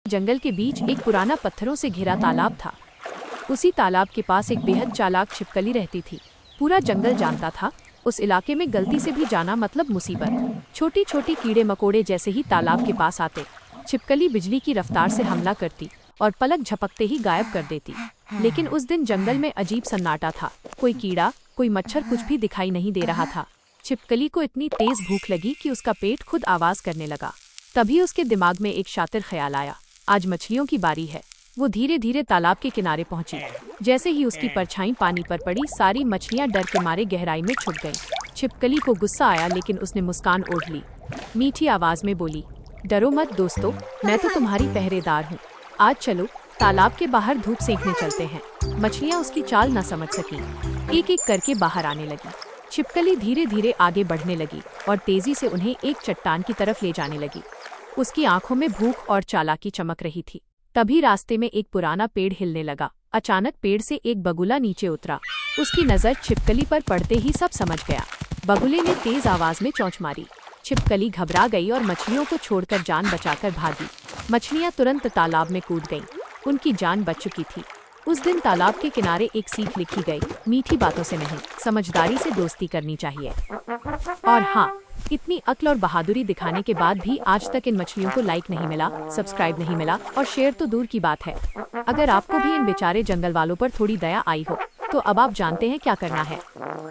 जंगल के बीच एक पुराना पत्थरों से घिरा तालाब था। उसी तालाब के पास एक बेहद चालाक छिपकली रहती थी। पूरा जंगल जानता था, उस इलाके में गलती से भी जाना मतलब मुसीबत। छोटी छोटी कीड़े मकोड़े जैसे ही तालाब के पास आते, छिपकली बिजली की रफ्तार से हमला करती और पलक झपकते ही गायब कर देती। लेकिन उस दिन जंगल में अजीब सन्नाटा था। कोई कीड़ा, कोई मच्छर, कुछ भी दिखाई नहीं दे रहा था। छिपकली को इतनी तेज भूख लगी कि उसका पेट खुद आवाज करने लगा। तभी उसके दिमाग में एक शातिर ख्याल आया, आज मछलियों की बारी है। वो धीरे धीरे तालाब के किनारे पहुंची। जैसे ही उसकी परछाई पानी पर पड़ी, सारी मछलियां डर के मारे गहराई में छुप गईं। छिपकली को गुस्सा आया, लेकिन उसने मुस्कान ओढ़ ली। मीठी आवाज में बोली, डरो मत दोस्तों, मैं तो तुम्हारी पहरेदार हूँ। आज चलो तालाब के बाहर धूप सेकने चलते हैं। मछलियाँ उसकी चाल न समझ सकी, एक एक करके बाहर आने लगी। छिपकली धीरे धीरे आगे बढ़ने लगी और तेजी से उन्हें एक चट्टान की तरफ ले जाने लगी। उसकी आंखों में भूख और चालाकी चमक रही थी। तभी रास्ते में एक पुराना पेड़ हिलने लगा। अचानक पेड़ से एक बगुला नीचे उतरा। उसकी नजर छिपकली पर पड़ते ही सब समझ गया। बगुले ने तेज आवाज में चोंच मारी। छिपकली घबरा गई और मछलियों को छोड़कर जान बचाकर भागी। मछलियां तुरंत तालाब में कूद गईं। उनकी जान बच चुकी थी। उस दिन तालाब के किनारे एक सीख लिखी गई, मीठी बातों से नहीं, समझदारी से दोस्ती करनी चाहिए। और हाँ, इतनी अक्ल और बहादुरी दिखाने के बाद भी आज तक इन मछलियों को लाइक नहीं मिला, सब्सक्राइब नहीं मिला और शेयर तो दूर की बात है। अगर आपको भी इन बेचारे जंगल वालों पर थोड़ी दया आई हो, तो अब आप जानते हैं क्या करना है।